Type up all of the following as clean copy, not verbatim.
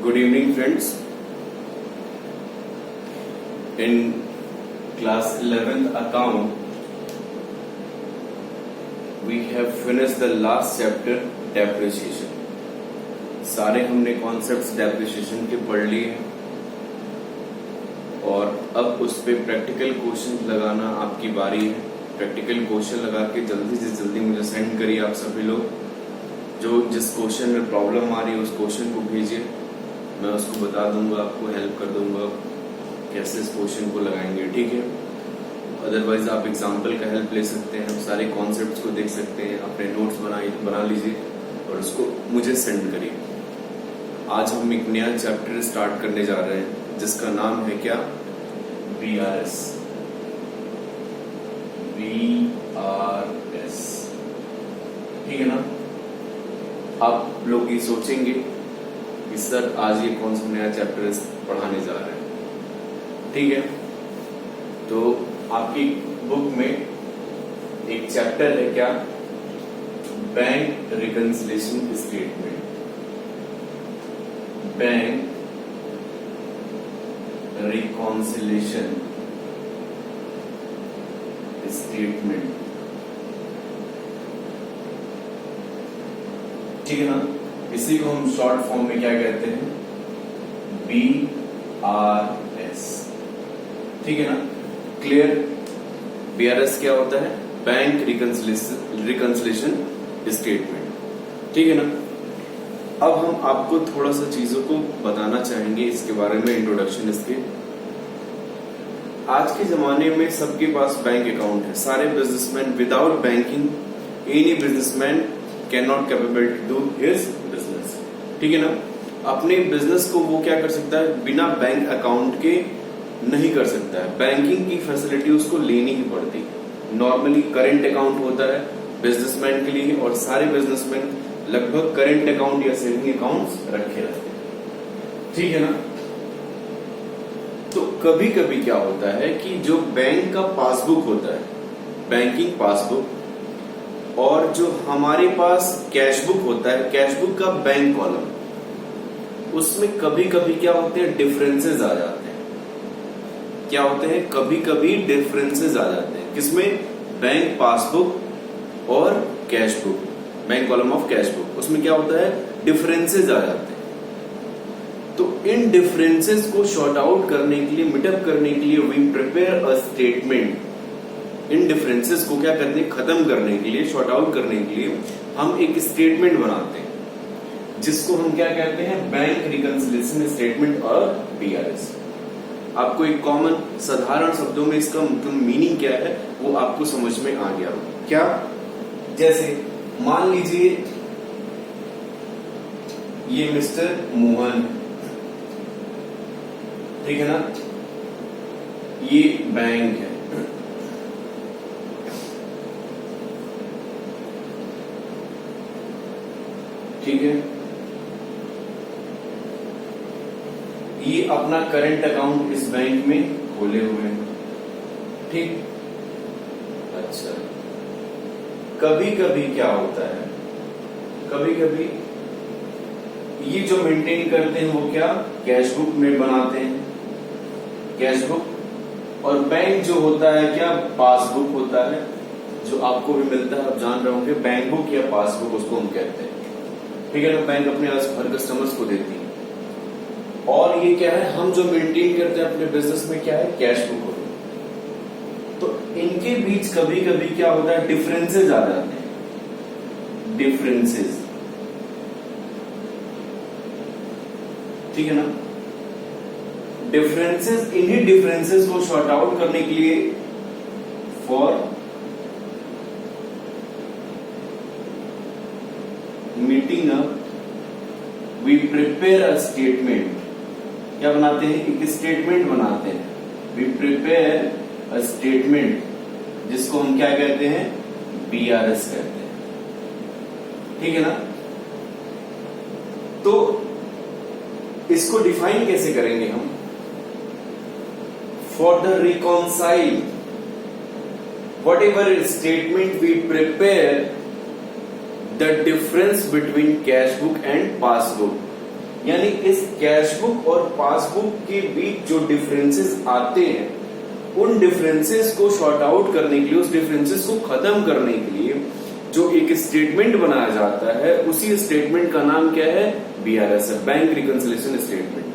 Good evening, friends. In class 11th account, we have finished the last chapter, depreciation. सारे हमने concepts depreciation के पढ़ लिए और अब उस पे प्रैक्टिकल क्वेश्चन लगाना आपकी बारी है. प्रैक्टिकल क्वेश्चन लगा के जल्दी से जल्दी मुझे सेंड करिए. आप सभी लोग जो जिस क्वेश्चन में प्रॉब्लम आ रही है उस क्वेश्चन को भेजिए. मैं उसको बता दूंगा, आपको हेल्प कर दूंगा कैसे इस क्वेश्चन को लगाएंगे. ठीक है. अदरवाइज आप एग्जाम्पल का हेल्प ले सकते हैं. सारे कॉन्सेप्ट्स को देख सकते हैं. अपने नोट्स बना लीजिए और उसको मुझे सेंड करिए. आज हम एक नया चैप्टर स्टार्ट करने जा रहे हैं जिसका नाम है क्या? BRS. ठीक है ना. आप लोग ये सोचेंगे कि सर आज ये कौन सा नया चैप्टर पढ़ाने जा रहे हैं. ठीक है. तो आपकी बुक में एक चैप्टर है क्या? Bank reconciliation statement. Bank reconciliation statement. ठीक है ना. इसी को हम शॉर्ट फॉर्म में क्या कहते हैं? BRS. ठीक है ना. क्लियर? BRS क्या होता है? Bank reconciliation statement. ठीक है ना. अब हम आपको थोड़ा सा चीजों को बताना चाहेंगे इसके बारे में, इंट्रोडक्शन इसके. आज के जमाने में सबके पास बैंक अकाउंट है. सारे businessman without banking any businessman can not capable to do his business. ठीक है ना. अपने बिजनेस को वो क्या कर सकता है? बिना बैंक अकाउंट के नहीं कर सकता है. बैंकिंग की फैसिलिटी उसको लेनी ही पड़ती है. नॉर्मली करेंट अकाउंट होता है बिजनेसमैन के लिए और सारे बिजनेसमैन लगभग करेंट अकाउंट या सेविंग अकाउंट्स रखे रहते हैं. ठीक है ना. तो कभी कभी क्या होता है कि जो बैंक का पासबुक होता है, बैंकिंग पासबुक, और जो हमारे पास कैश बुक होता है, कैश बुक का बैंक कॉलम, उसमें कभी कभी क्या होते हैं? डिफरेंसेस आ जाते हैं. क्या होते हैं? कभी कभी डिफरेंसेस आ जाते हैं. किसमें? बैंक पासबुक और cash book, bank column of cash book. उसमें क्या होता है? डिफरेंसेस आ जाते हैं. तो इन डिफरेंसेस को शॉर्ट आउट करने के लिए, मिटअप करने के लिए वी प्रिपेयर अ स्टेटमेंट. इन डिफरेंसेस को क्या करने? खत्म करने के लिए, शॉर्ट आउट करने के लिए हम एक स्टेटमेंट बनाते हैं जिसको हम क्या कहते हैं? बैंक रिकंसिलिएशन स्टेटमेंट और BRS. आपको एक कॉमन साधारण शब्दों में इसका मतलब मीनिंग क्या है वो आपको समझ में आ गया. क्या? जैसे मान लीजिए ये मिस्टर मोहन, ठीक है ना. ये बैंक है. ठीक है. ये अपना करंट अकाउंट इस बैंक में खोले हुए हैं. ठीक. अच्छा. कभी कभी क्या होता है? कभी कभी ये जो मेंटेन करते हैं वो क्या? कैश बुक में बनाते हैं. Cash book. और बैंक जो होता है क्या? पासबुक होता है जो आपको भी मिलता है. आप जान रहे होंगे बैंक बुक या पासबुक उसको हम कहते हैं. ठीक है ना. बैंक अपने हर कस्टमर्स को देती है. और ये क्या है? हम जो मेंटेन करते हैं अपने बिजनेस में क्या है? कैश बुक होती है. तो इनके बीच कभी कभी क्या होता है? डिफरेंसेस आ जाते हैं. डिफरेंसेस. ठीक है ना. डिफरेंसेस, इन्हीं डिफरेंसेस को शॉर्ट आउट करने के लिए for meeting up we prepare a statement. क्या बनाते हैं? एक स्टेटमेंट बनाते हैं. वी प्रिपेयर अ स्टेटमेंट जिसको हम क्या कहते हैं? BRS कहते हैं. ठीक है ना. तो इसको डिफाइन कैसे करेंगे हम? For the reconcile whatever statement we prepare, the difference between cash book and passbook, यानी इस कैश बुक और पासबुक के बीच जो डिफरेंसेस आते हैं, उन डिफरेंसेस को शॉर्ट आउट करने के लिए, उस डिफरेंसेस को खत्म करने के लिए जो एक स्टेटमेंट बनाया जाता है, उसी स्टेटमेंट का नाम क्या है? BRS है, बैंक रिकंसिलिएशन स्टेटमेंट।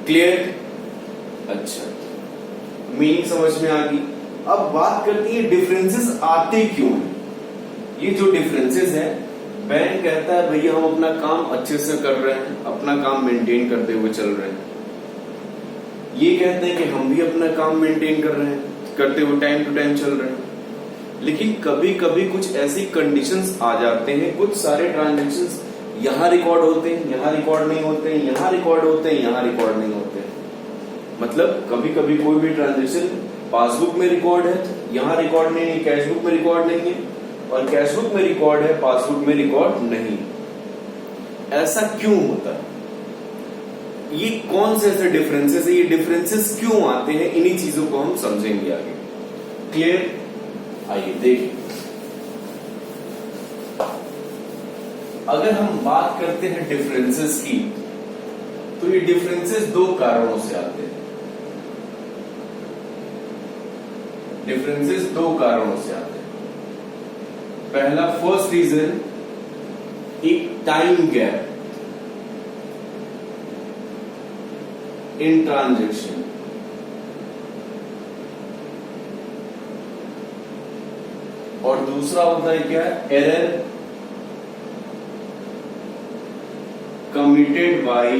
क्लियर? अच्छा, मीनिंग समझ में आ गई। अब बात करते हैं डिफरेंसेस आते क्यों हैं। ये जो डिफरेंसेस है, बैंक कहता है भैया हम अपना काम अच्छे से कर रहे हैं, अपना काम मेंटेन करते हुए चल रहे हैं। ये कहते हैं कि हम भी अपना काम मेंटेन कर रहे हैं, करते हुए टाइम टू टाइम चल रहे हैं। लेकिन कभी कभी कुछ ऐसी कंडीशंस आ जाते हैं, कुछ सारे ट्रांजेक्शन्स यहां रिकॉर्ड होते हैं, यहां रिकॉर्ड नहीं होते हैं, यहां रिकॉर्ड होते हैं, यहां रिकॉर्ड नहीं होते हैं। मतलब कभी कभी कोई भी ट्रांजेक्शन पासबुक में रिकॉर्ड है, यहां रिकॉर्ड नहीं है, कैश बुक में रिकॉर्ड नहीं है, और कैश बुक में रिकॉर्ड है, पासबुक में रिकॉर्ड नहीं। ऐसा क्यों होता है? ये कौन से ऐसे डिफरेंसेस है, ये डिफरेंसेस क्यों आते हैं, इन्हीं चीजों को हम समझेंगे आगे। क्लियर? आइए देखिए, अगर हम बात करते हैं डिफरेंसेस की, तो ये डिफरेंसेस दो कारणों से आते हैं। डिफरेंसेस दो कारणों से आते हैं। पहला, फर्स्ट रीजन, एक टाइम गैप इन ट्रांजेक्शन। और दूसरा होता है क्या? एरर कमिटेड बाय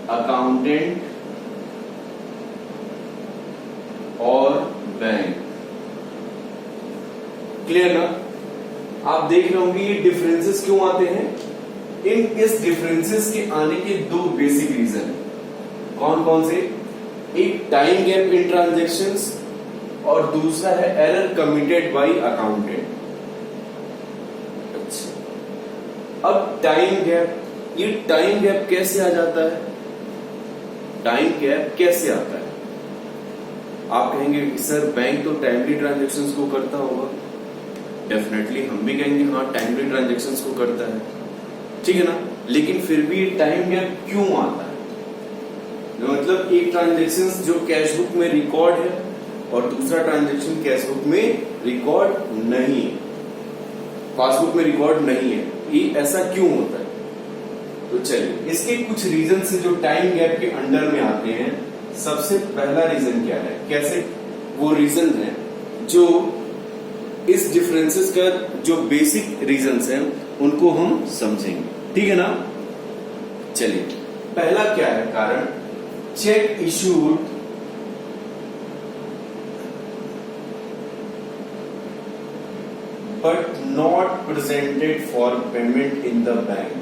अकाउंटेंट और बैंक। क्लियर ना? आप देख रहे होंगे ये डिफरेंसेस क्यों आते हैं। इस डिफरेंसेस के आने के दो बेसिक रीजन है। कौन कौन से? एक टाइम गैप इन ट्रांजेक्शंस और दूसरा है एरर कमिटेड बाय अकाउंटेंट। अच्छा, अब टाइम गैप, ये टाइम गैप कैसे आ जाता है? टाइम गैप कैसे आता है? आप कहेंगे सर बैंक तो टाइमली ट्रांजेक्शंस को करता होगा। डेफिनेटली हम भी कहेंगे हाँ टाइमली ट्रांजेक्शंस को करता है, ठीक है ना। लेकिन फिर भी ये टाइम गैप क्यों आता है? मतलब एक ट्रांजेक्शन जो कैश बुक में रिकॉर्ड है और दूसरा ट्रांजेक्शन कैश बुक में रिकॉर्ड नहीं है, पासबुक में रिकॉर्ड नहीं है, ये ऐसा क्यों होता है? तो चलिए इसके कुछ रीजन से जो टाइम गैप के अंडर में आते हैं। सबसे पहला रीजन क्या है, कैसे वो रीजन है जो इस डिफरेंसेस का जो बेसिक रीजंस हैं उनको हम समझेंगे, ठीक है ना। चलिए पहला क्या है कारण, check issued but not presented for payment in the bank,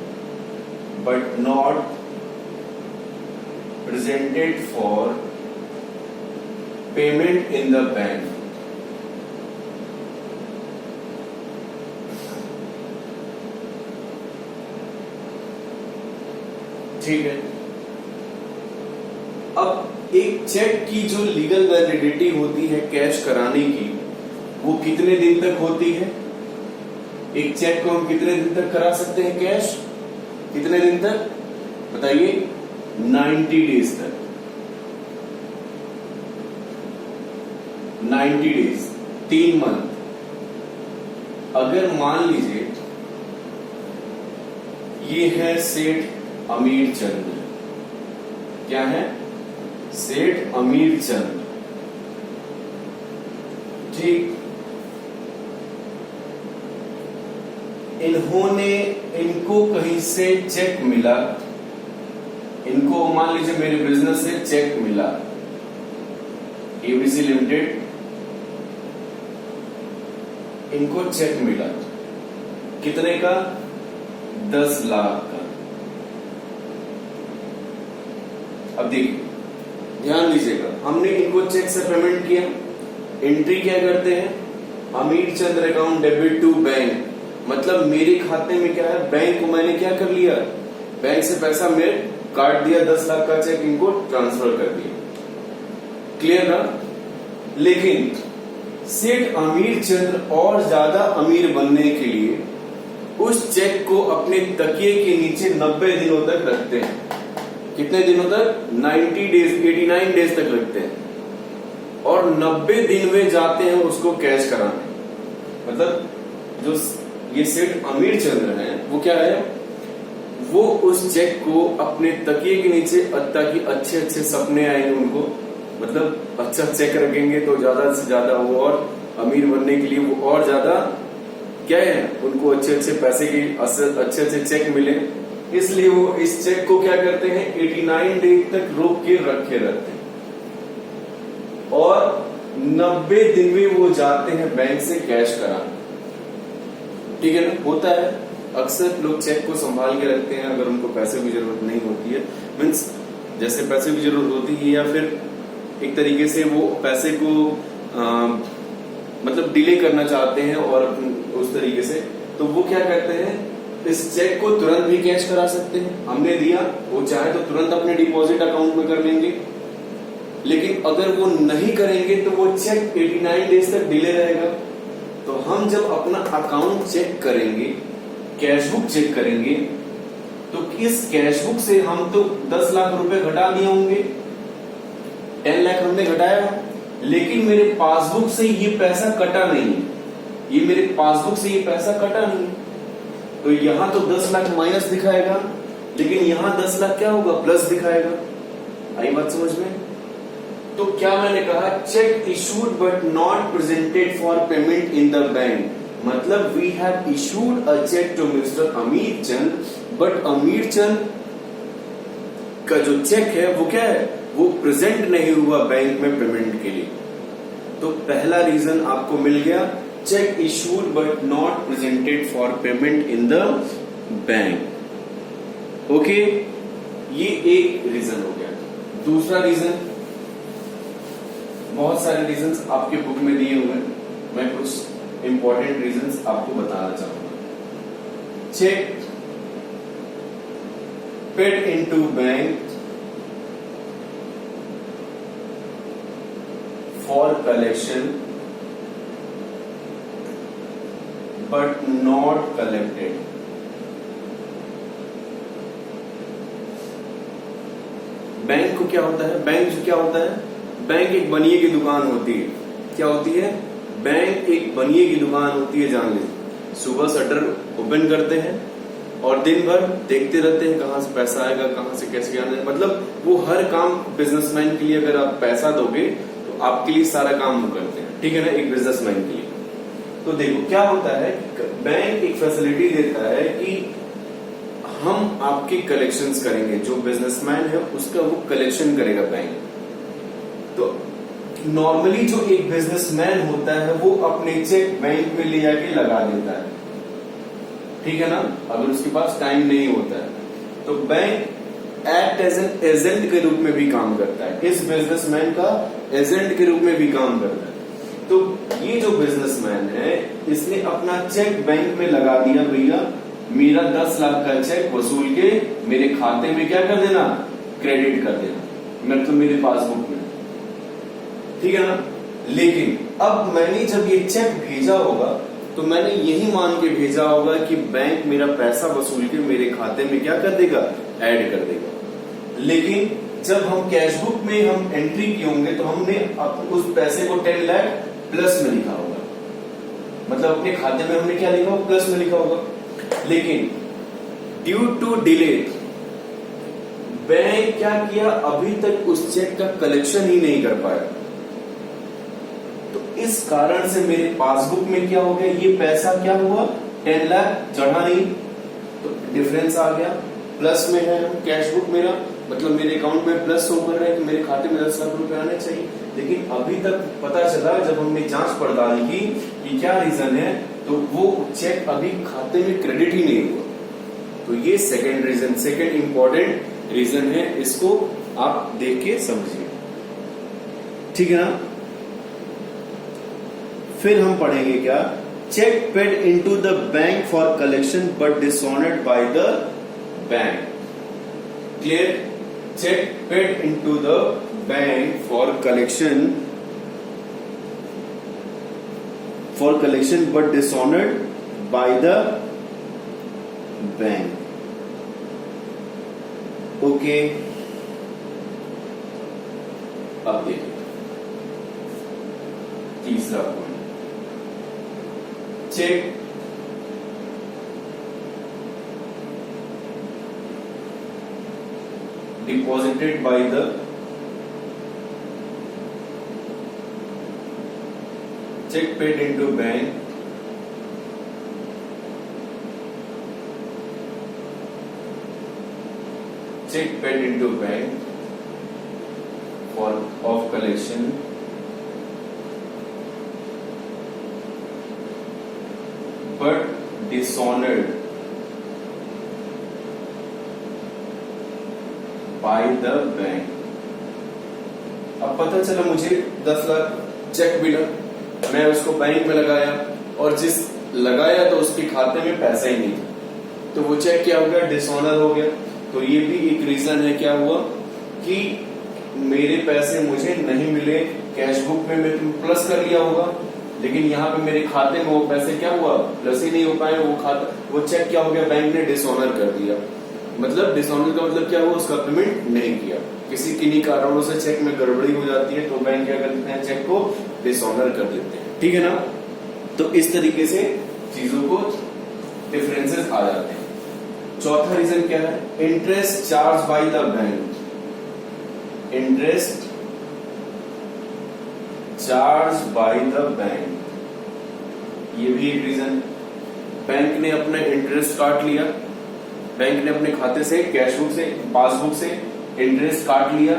but not presented for payment in the bank। ठीक है। अब एक चेक की जो लीगल वैलिडिटी होती है कैश कराने की, वो कितने दिन तक होती है? एक चेक को हम कितने दिन तक करा सकते हैं कैश? कितने दिन तक बताइए? 90 डेज तक। 90 डेज, 3 मंथ। अगर मान लीजिए ये है सेठ अमीर चंद, क्या है? सेठ अमीर चंद, ठीक। इनको कहीं से चेक मिला, इनको मान लीजिए मेरे बिजनेस से चेक मिला, एबीसी लिमिटेड, इनको चेक मिला कितने का? 10 लाख का। अब देखिए ध्यान दीजिएगा, हमने इनको चेक से पेमेंट किया, एंट्री क्या करते हैं? अमीर चंद्र अकाउंट डेबिट टू बैंक, मतलब मेरे खाते में क्या है? बैंक को मैंने क्या कर लिया? बैंक से पैसा मैं काट दिया, 10 लाख का चेक इनको ट्रांसफर कर दिया। क्लियर ना? लेकिन सेठ अमीर चंद्र और ज्यादा अमीर बनने के लिए उस चेक को अपने तकिए के नीचे 90 दिनों तक रखते हैं। कितने दिनों तक? 90 डेज, 89 डेज तक रखते हैं, और 90 दिन में जाते हैं उसको कैश कराने। मतलब जो ये सेठ अमीर चंद्र है वो क्या है, वो उस चेक को अपने तकिए के नीचे, ताकि अच्छे अच्छे सपने आएंगे उनको, मतलब अच्छा चेक रखेंगे तो ज्यादा से ज्यादा वो और अमीर बनने के लिए वो और ज्यादा क्या है, उनको अच्छे अच्छे पैसे की अच्छे अच्छे चेक मिले, इसलिए वो इस चेक को क्या करते हैं 89 डेज तक रोक के रखे रहते हैं, और 90 दिन में वो जाते हैं बैंक से कैश कराने। ठीक है ना, होता है अक्सर लोग चेक को संभाल के रखते हैं अगर उनको पैसे की जरूरत नहीं होती है, मीन्स जैसे पैसे की जरूरत होती है, या फिर एक तरीके से वो पैसे को मतलब डिले करना चाहते हैं और उस तरीके से, तो वो क्या करते हैं, इस चेक को तुरंत भी कैश करा सकते हैं। हमने दिया, वो चाहे तो तुरंत अपने डिपॉजिट अकाउंट में कर लेंगे, लेकिन अगर वो नहीं करेंगे तो वो चेक 89 डेज तक डिले रहेगा। तो हम जब अपना अकाउंट चेक करेंगे, कैशबुक चेक करेंगे, तो इस कैशबुक से हम तो 10 लाख रुपए घटा लिए होंगे, 10 लाख हमने घटाया, लेकिन मेरे पासबुक से ये पैसा कटा नहीं, ये मेरे पासबुक से ये पैसा कटा नहीं, तो यहां तो 10 लाख माइनस दिखाएगा, लेकिन यहां 10 लाख क्या होगा, प्लस दिखाएगा। आई बात समझ में? तो क्या मैंने कहा, cheque issued but not presented for payment in the bank, मतलब we have issued a cheque to mister Amir Chand, but अमीर चंद का जो चेक है वो क्या है, वो प्रेजेंट नहीं हुआ बैंक में पेमेंट के लिए। तो पहला रीजन आपको मिल गया, check issued but not presented for payment in the bank. Okay, ये एक रीजन हो गया। दूसरा रीजन, बहुत सारे रीजंस आपके बुक में दिए हुए हैं, मैं कुछ इंपॉर्टेंट रीजंस आपको बताना चाहूंगा। Cheque paid into bank for collection but not collected. Bank को क्या होता है, बैंक क्या होता है, बैंक एक बनिए की दुकान होती है। क्या होती है, बैंक एक बनिए की दुकान होती है, जान लीजिए। सुबह शटर ओपन करते हैं और दिन भर देखते रहते हैं कहां से पैसा आएगा, कहां से कैसे आना है, मतलब वो हर काम बिजनेसमैन के लिए, अगर आप पैसा दोगे तो आपके लिए सारा काम वो करते हैं, ठीक है ना, एक बिजनेसमैन के लिए। तो देखो क्या होता है, बैंक एक फैसिलिटी देता है कि हम आपके कलेक्शंस करेंगे, जो बिजनेसमैन है उसका वो कलेक्शन करेगा बैंक। तो नॉर्मली जो एक बिजनेसमैन होता है वो अपने चेक बैंक में ले जाके लगा देता है, ठीक है ना, अगर उसके पास टाइम नहीं होता है तो bank act as an agent के रूप में भी काम करता है, इस बिजनेसमैन का एजेंट के रूप में भी काम करता है। तो ये जो बिजनेसमैन है इसने अपना चेक बैंक में लगा दिया, भैया मेरा 10 लाख का चेक वसूल के मेरे खाते में क्या कर देना, क्रेडिट कर देना, मतलब मेरे पासबुक में, ठीक है ना। लेकिन अब मैंने जब ये चेक भेजा होगा तो मैंने यही मान के भेजा होगा कि बैंक मेरा पैसा वसूल के मेरे खाते में क्या कर देगा, ऐड कर देगा। लेकिन जब हम कैशबुक में हम एंट्री किए होंगे तो हमने उस पैसे को 10 लाख प्लस में लिखा होगा, मतलब अपने खाते में हमने क्या लिखा होगा, प्लस में लिखा होगा। लेकिन ड्यू टू डिले बैंक क्या किया, अभी तक उस चेक का कलेक्शन ही नहीं कर पाया, तो इस कारण से मेरे पासबुक में क्या हो गया, ये पैसा क्या हुआ, 10 लाख चढ़ा नहीं, तो डिफरेंस आ गया, प्लस में है कैशबुक मेरा, मतलब मेरे अकाउंट में प्लस शो कर रहा है कि मेरे खाते में 10 लाख रुपए आने चाहिए। लेकिन अभी तक पता चला जब हमने जांच पड़ताल की कि क्या रीजन है, तो वो चेक अभी खाते में क्रेडिट ही नहीं हुआ। तो ये second reason, second important reason है, इसको आप देख के समझिए, ठीक है ना। फिर हम पढ़ेंगे क्या, cheque paid into the bank for collection but dishonoured by the bank. Clear, cheque paid into the bank for collection but dishonoured by the bank. Okay, अब देखिए तीसरा point, cheque deposited by the check paid into bank for of collection but dishonored by the bank. अब पता चला मुझे 10 lakh check मिला, मैं उसको बैंक में लगाया और जिस लगाया तो उसके खाते में पैसा ही नहीं था, तो वो चेक क्या हो गया, डिसऑनर हो गया। तो ये भी एक रीजन है, क्या हुआ कि मेरे पैसे मुझे नहीं मिले, कैश बुक में मैं प्लस कर लिया होगा, लेकिन यहाँ पे मेरे खाते में वो पैसे क्या हुआ, प्लस ही नहीं हो पाए, वो चेक क्या हो गया, बैंक ने डिसऑनर कर दिया। मतलब डिसऑनर का मतलब क्या हुआ, उसका पेमेंट नहीं किया, किसी किन्हीं कारणों से चेक में गड़बड़ी हो जाती है, तो बैंक क्या करते हैं, चेक को डिसऑनर कर देते हैं। ठीक है ना, तो इस तरीके से चीजों को डिफरेंसेस आ जाते हैं। चौथा रीजन क्या है, interest charge by the bank. Interest charge by the bank, ये भी एक रीजन। बैंक ने अपना इंटरेस्ट काट लिया, बैंक ने अपने खाते से, कैश बुक से, पासबुक से इंटरेस्ट काट लिया।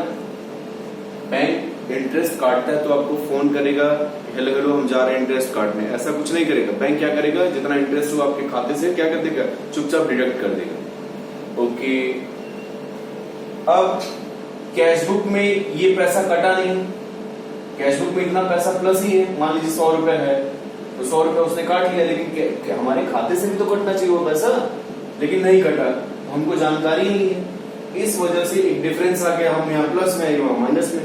बैंक इंटरेस्ट काटता है तो आपको फोन करेगा, हेलो हेलो हम जा रहे हैं इंटरेस्ट काटने, ऐसा कुछ नहीं करेगा। बैंक क्या करेगा, जितना इंटरेस्ट हो आपके खाते से क्या कर देगा, चुपचाप डिडक्ट कर देगा। ओके, अब कैश बुक में ये पैसा कटा नहीं, कैश बुक में इतना पैसा प्लस ही है, मान लीजिए 100 रुपए है तो 100 रुपए उसने काट लिया, लेकिन हमारे खाते से भी तो कटना चाहिए वो पैसा, लेकिन नहीं कटा, हमको जानकारी नहीं है, इस वजह से एक डिफरेंस आ गया, हम यहाँ प्लस में वहां माइनस में।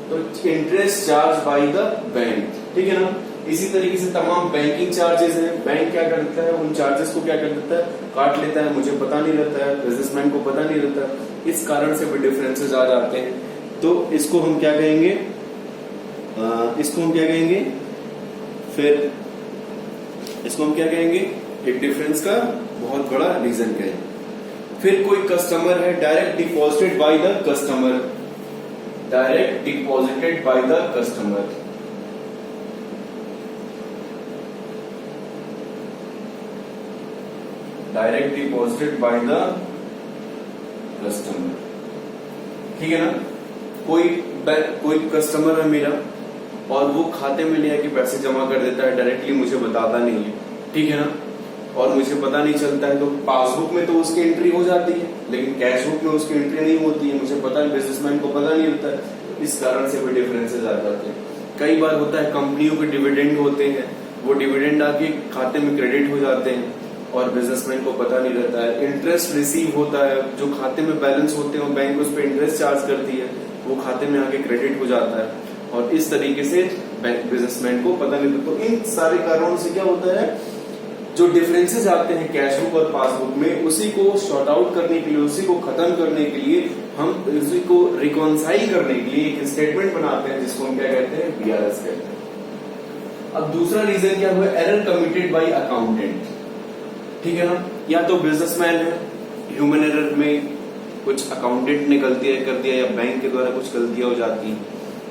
तो interest charge by the bank, ठीक है ना। इसी तरीके से तमाम बैंकिंग चार्जेस हैं, बैंक क्या करता है, उन चार्जेस को क्या कर देता है, काट लेता है, मुझे पता नहीं रहता है, बिजनेसमैन को पता नहीं रहता, इस कारण से भी डिफरेंसेस आ जाते हैं। तो इसको हम क्या कहेंगे, फिर इसको हम क्या कहेंगे, एक डिफरेंस का बहुत बड़ा रीजन कहेंगे। फिर कोई कस्टमर है, direct deposited by the customer, direct deposited by the customer, direct deposited by the customer, ठीक है ना। कोई कस्टमर है मेरा और वो खाते में ले आके पैसे जमा कर देता है, डायरेक्टली मुझे बताता नहीं है, ठीक है ना, और मुझे पता नहीं चलता है, तो पासबुक में तो उसकी एंट्री हो जाती है, लेकिन कैश बुक में उसकी एंट्री नहीं होती है, मुझे पता है, बिजनेसमैन को पता नहीं होता है, इस कारण से भी डिफरेंसेस आ जाते हैं। कई बार होता है कंपनियों के डिविडेंड होते हैं, वो डिविडेंड आके खाते में क्रेडिट हो जाते हैं और बिजनेसमैन को पता नहीं रहता है। इंटरेस्ट रिसीव होता है, जो खाते में बैलेंस होते हैं बैंक उस पर इंटरेस्ट चार्ज करती है, वो खाते में आके क्रेडिट हो जाता है, और इस तरीके से बैंक बिजनेसमैन को पता नहीं लगता। तो इन सारे कारणों से क्या होता है, जो डिफरेंसेस आते हैं कैश बुक और पासबुक में, उसी को शॉर्ट आउट करने के लिए, उसी को खत्म करने के लिए, हम उसी को रिकॉन्साइल करने के लिए एक स्टेटमेंट बनाते हैं, जिसको हम क्या कहते हैं, बीआरएस कहते हैं। अब दूसरा रीजन क्या हुआ, एरर कमिटेड बाय अकाउंटेंट, ठीक है ना। या तो बिजनेसमैन है, ह्यूमन एरर में कुछ अकाउंटेंट ने गलतियां कर दिया, या बैंक के द्वारा कुछ गलतियां हो जाती हैं,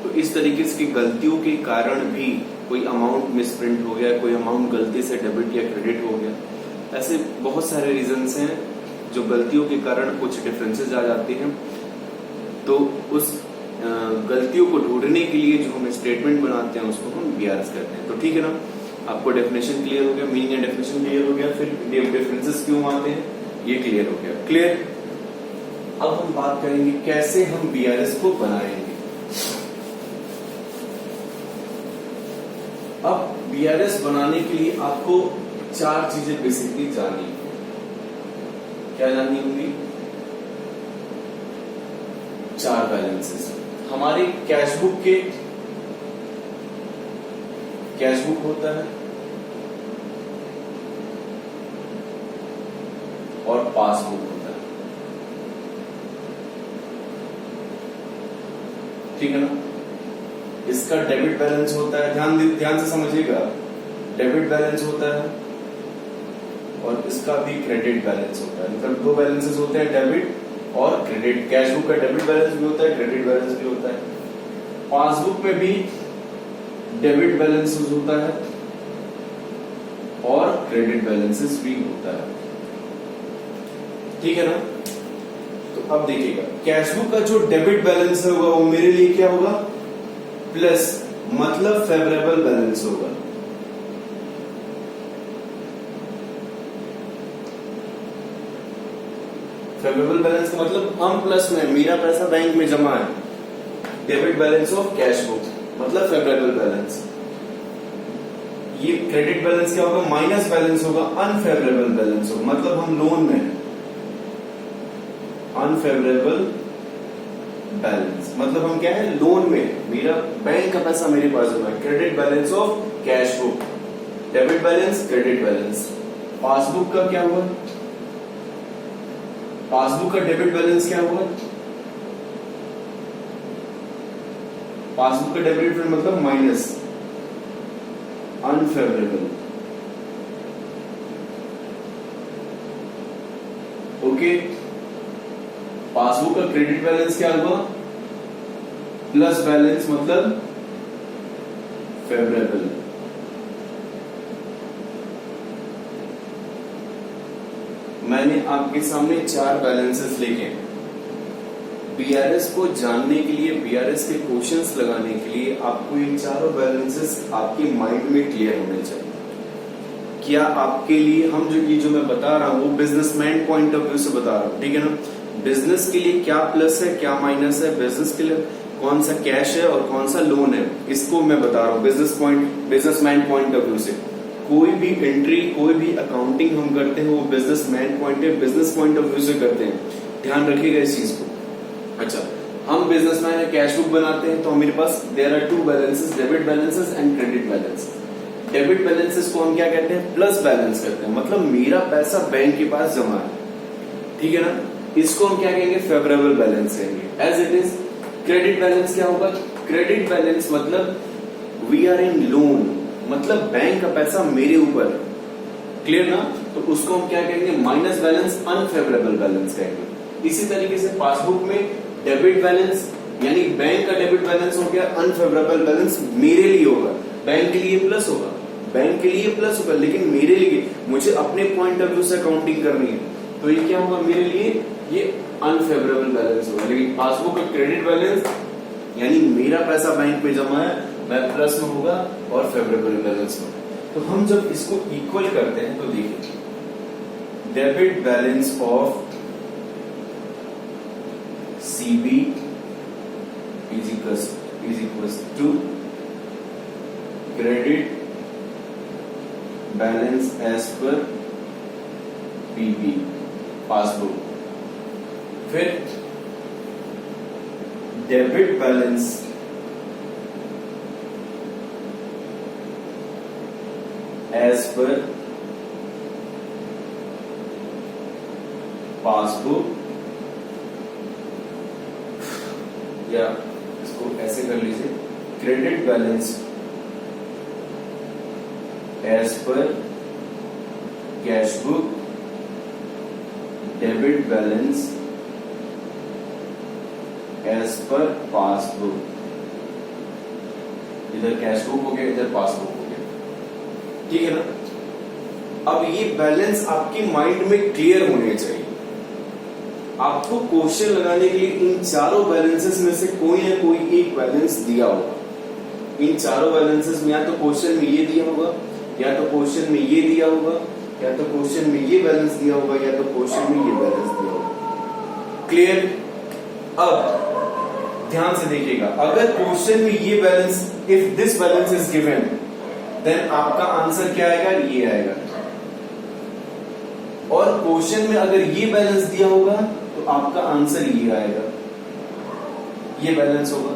तो इस तरीके की गलतियों के कारण भी कोई अमाउंट मिसप्रिंट हो गया, कोई अमाउंट गलती से डेबिट या क्रेडिट हो गया, ऐसे बहुत सारे रीजंस हैं जो गलतियों के कारण कुछ डिफरेंसेस आ जाते हैं। तो उस गलतियों को ढूंढने के लिए जो हम स्टेटमेंट बनाते हैं उसको हम बीआरएस कहते हैं। तो ठीक है ना, आपको डेफिनेशन क्लियर हो गया, मीनिंग एंड डेफिनेशन क्लियर हो गया, फिर डिफरेंसेस क्यों आते हैं ये क्लियर हो गया। क्लियर। अब हम बात करेंगे कैसे हम बीआरएस को बनाएंगे। अब बीआरएस बनाने के लिए आपको 4 चीजें बेसिकली जाननी है। क्या जाननी होंगी? 4 बैलेंसेस। हमारे कैश बुक होता है, और पासबुक होता है। ठीक है ना। इसका डेबिट बैलेंस होता है, ध्यान से समझिएगा, डेबिट बैलेंस होता है और इसका भी क्रेडिट बैलेंस होता है। मतलब दो बैलेंसेस होते हैं, डेबिट और क्रेडिट। कैश बुक का डेबिट बैलेंस भी होता है, क्रेडिट बैलेंस भी होता है। पासबुक में भी डेबिट बैलेंस होता है और क्रेडिट बैलेंसेस भी होता है। ठीक है ना। तो अब देखिएगा, कैश बुक का जो डेबिट बैलेंस होगा वो मेरे लिए क्या होगा, प्लस, मतलब फेवरेबल बैलेंस होगा। फेवरेबल बैलेंस का मतलब हम प्लस में, मेरा पैसा बैंक में जमा है। Debit balance of cash book मतलब फेवरेबल बैलेंस। ये क्रेडिट बैलेंस क्या होगा, माइनस बैलेंस होगा, अनफेवरेबल बैलेंस होगा। मतलब हम लोन में हैं, अनफेवरेबल बैलेंस मतलब हम क्या है, लोन में, मेरा बैंक का पैसा मेरे पास जमा है। Credit balance of cash book, debit balance, credit balance. Passbook का क्या हुआ, पासबुक का डेबिट बैलेंस क्या हुआ, पासबुक का डेबिट मतलब माइनस, अनफेवरेबल। ओके। पासबुक का क्रेडिट बैलेंस क्या हुआ, प्लस बैलेंस मतलब फेवरेबल। मैंने आपके सामने 4 बैलेंसेस लिखे। बीआरएस को जानने के लिए, बीआरएस के क्वेश्चंस लगाने के लिए आपको ये चारों बैलेंसेस आपके माइंड में क्लियर होने चाहिए। क्या आपके लिए हम जो मैं बता रहा हूं वो बिजनेसमैन पॉइंट ऑफ व्यू से बता रहा हूं। ठीक है ना। बिजनेस के लिए क्या प्लस है, क्या माइनस है, बिजनेस के लिए कौन सा कैश है और कौन सा लोन है, इसको मैं बता रहा हूं बिजनेसमैन पॉइंट ऑफ व्यू से। कोई भी एंट्री, कोई भी अकाउंटिंग हम करते हैं वो businessman business point of view से करते हैं। ध्यान रखिएगा इस चीज को। अच्छा, हम बिजनेसमैन है, कैश बुक बनाते हैं तो मेरे पास there are 2 balances, debit balances and credit balance. Debit balances को हम क्या कहते हैं, प्लस बैलेंस कहते हैं। मतलब मेरा पैसा बैंक के पास जमा है। ठीक है ना। इसको हम क्या कहेंगे, फेवरेबल बैलेंस कहेंगे, as it is. Credit balance क्या होगा, क्रेडिट बैलेंस मतलब वी आर इन लोन, मतलब बैंक का पैसा मेरे ऊपर। क्लियर ना। तो उसको हम क्या कहेंगे, माइनस बैलेंस, अनफेवरेबल बैलेंस कहेंगे। इसी तरीके से पासबुक में डेबिट बैलेंस यानी बैंक का डेबिट बैलेंस हो गया, अनफेवरेबल बैलेंस मेरे लिए होगा। बैंक के लिए प्लस होगा, बैंक के लिए प्लस होगा, लेकिन मेरे लिए, मुझे अपने पॉइंट ऑफ व्यू से अकाउंटिंग करनी है तो ये क्या होगा, मेरे लिए ये अनफेवरेबल बैलेंस होगा। लेकिन पासबुक का क्रेडिट बैलेंस यानी मेरा पैसा बैंक में जमा है, मैं प्लस में होगा और फेवरेबल बैलेंस में। तो हम जब इसको इक्वल करते हैं तो देखिए, debit balance of CB is equals to credit balance as per PB passbook. फिर debit balance as per passbook, या इसको ऐसे कर लीजिए, credit balance as per cash book, debit balance as per passbook. इधर कैश बुक हो गया, इधर पासबुक हो गया। ठीक है ना। अब ये बैलेंस आपके माइंड में क्लियर होने चाहिए। आपको क्वेश्चन लगाने के लिए इन चारों बैलेंसेस में से कोई ना कोई एक बैलेंस दिया होगा। इन चारों बैलेंसेस में या तो क्वेश्चन में ये दिया होगा, या तो क्वेश्चन में ये दिया होगा, या तो क्वेश्चन में ये बैलेंस दिया होगा, या तो क्वेश्चन में ये बैलेंस दिया होगा। क्लियर। अब ध्यान से देखिएगा, अगर क्वेश्चन में ये balance, if this balance is given, then आपका आंसर क्या आएगा, ये आएगा। और क्वेश्चन में अगर ये बैलेंस दिया होगा तो आपका आंसर ये आएगा, ये बैलेंस होगा।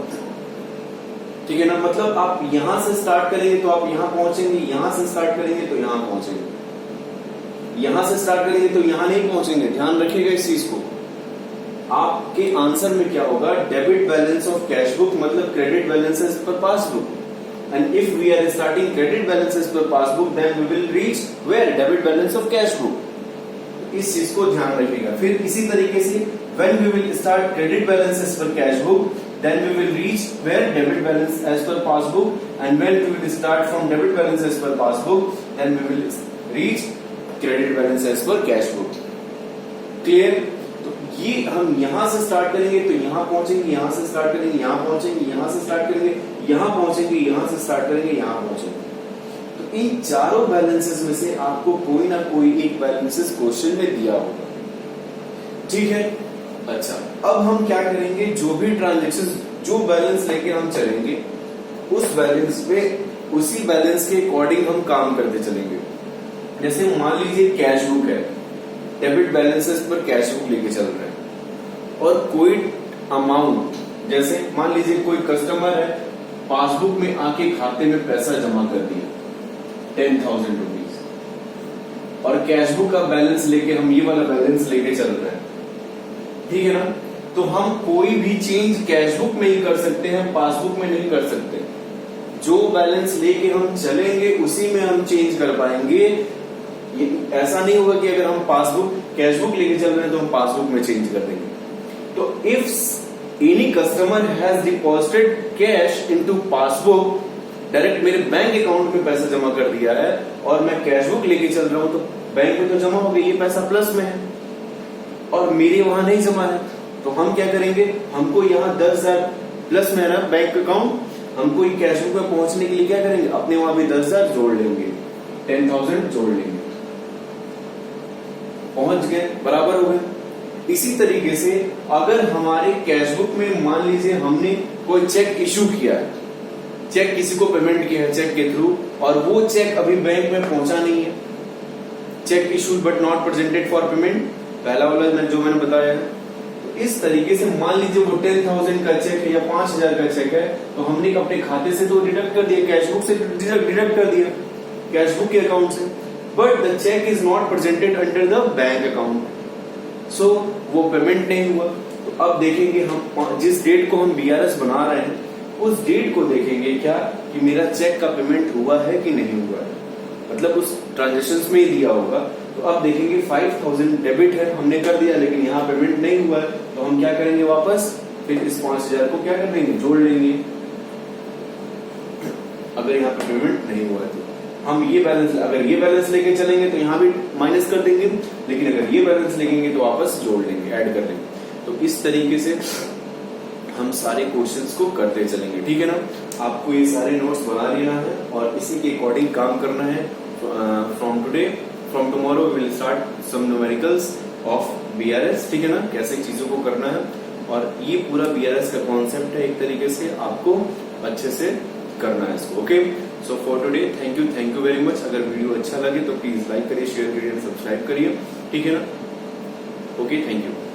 ठीक है ना। मतलब आप यहां से स्टार्ट करेंगे तो आप यहां पहुंचेंगे, यहां से स्टार्ट करेंगे तो यहां पहुंचेंगे। यहां से स्टार्ट करेंगे तो यहां नहीं पहुंचेंगे, ध्यान रखिएगा इस चीज को। आपके आंसर में क्या होगा, debit balance of cash book मतलब credit balance as per passbook, and if we are starting credit balance as per passbook then we will reach where, debit balance of cash book. इस चीज को ध्यान रखिएगा। फिर इसी तरीके से when we will start credit balance as per cash book, then we will reach where, debit balance as per passbook, and when we will start from debit balance as per passbook, then we will reach credit balance as per cash book. Clear? तो ये हम यहां से start करेंगे तो यहां पहुंचेंगे, यहां से स्टार्ट करेंगे यहां पहुंचेंगे, यहां से स्टार्ट करेंगे यहां पहुंचेंगे, यहां से स्टार्ट करेंगे यहां पहुंचेंगे। तो इन चारों बैलेंसेस में से आपको कोई ना कोई एक बैलेंसेस क्वेश्चन में दिया होगा, ठीक है। अच्छा, अब हम क्या करेंगे, जो भी ट्रांजेक्शन, जो बैलेंस लेके हम चलेंगे उस बैलेंस पे, उसी बैलेंस के अकॉर्डिंग हम काम करते चलेंगे। जैसे मान लीजिए कैश बुक है, डेबिट बैलेंसेस पर कैश बुक लेके चल रहे हैं, और कोई अमाउंट, जैसे मान लीजिए कोई कस्टमर है, पासबुक में आके खाते में पैसा जमा कर दिया 10,000 रुपीज, और कैश बुक का बैलेंस लेके हम ये वाला बैलेंस लेके चल रहे हैं, ठीक है ना। तो हम कोई भी चेंज कैश बुक में ही कर सकते हैं, पासबुक में नहीं कर सकते। जो बैलेंस लेके हम चलेंगे उसी में हम चेंज कर पाएंगे। ये ऐसा नहीं होगा कि अगर हम पासबुक कैश बुक लेके चल रहे हैं तो हम पासबुक में चेंज कर देंगे। तो if any customer has deposited cash into passbook, direct मेरे बैंक अकाउंट में पैसा जमा कर दिया है और मैं कैश बुक लेके चल रहा हूं, तो बैंक में तो जमा हो गया, ये पैसा प्लस में है और मेरे वहां नहीं जमा है, तो हम क्या करेंगे, हमको यहाँ 10,000 प्लस में है ना बैंक अकाउंट, हमको ये कैश बुक में पहुंचने के लिए क्या करेंगे, अपने वहां भी 10,000 जोड़ लेंगे, 10,000 जोड़ लेंगे, पहुंच गए, बराबर हो गए। इसी तरीके से अगर हमारे कैश बुक में मान लीजिए हमने कोई चेक इशू किया है, चेक किसी को पेमेंट किया है चेक के थ्रू, और वो चेक अभी बैंक में पहुंचा नहीं है, check issued but not presented for payment, पहला वाला जो मैंने बताया। तो इस तरीके से मान लीजिए वो 10,000 का चेक है या 5,000 का चेक है, तो हमने अपने खाते से तो डिडक्ट कर दिया, कैश बुक से डिडक्ट कर दिया, कैश बुक के अकाउंट से, but the cheque is not presented under the bank account, so वो पेमेंट नहीं हुआ। तो अब देखेंगे हम जिस डेट को हम बीआरएस बना रहे हैं उस डेट को देखेंगे क्या कि मेरा चेक का पेमेंट हुआ है कि नहीं हुआ है, मतलब उस ट्रांजेक्शन में ही दिया होगा। तो अब देखेंगे 5,000 डेबिट है, हमने कर दिया, लेकिन यहाँ पेमेंट नहीं हुआ है, तो हम क्या करेंगे वापस, फिर इस 5,000 को क्या कर देंगे, जोड़ लेंगे। अगर यहाँ पे पेमेंट नहीं हुआ है तो हम ये बैलेंस, अगर ये बैलेंस लेके चलेंगे तो यहाँ भी माइनस कर देंगे, लेकिन अगर ये बैलेंस लेंगे तो वापस जोड़ लेंगे, ऐड कर लेंगे। तो इस तरीके से हम सारे क्वेश्चंस को करते चलेंगे, ठीक है ना। आपको ये सारे नोट्स बना लेना है और इसी के अकॉर्डिंग काम करना है। From tomorrow will start some numericals of BRS, ठीक है ना, कैसे चीजों को करना है। और ये पूरा बीआरएस का कॉन्सेप्ट है, एक तरीके से आपको अच्छे से करना है इसको। Okay, so for today thank you very much. अगर वीडियो अच्छा लगे तो प्लीज लाइक करिए, शेयर करिए, सब्सक्राइब करिए, ठीक है ना। Okay, thank you.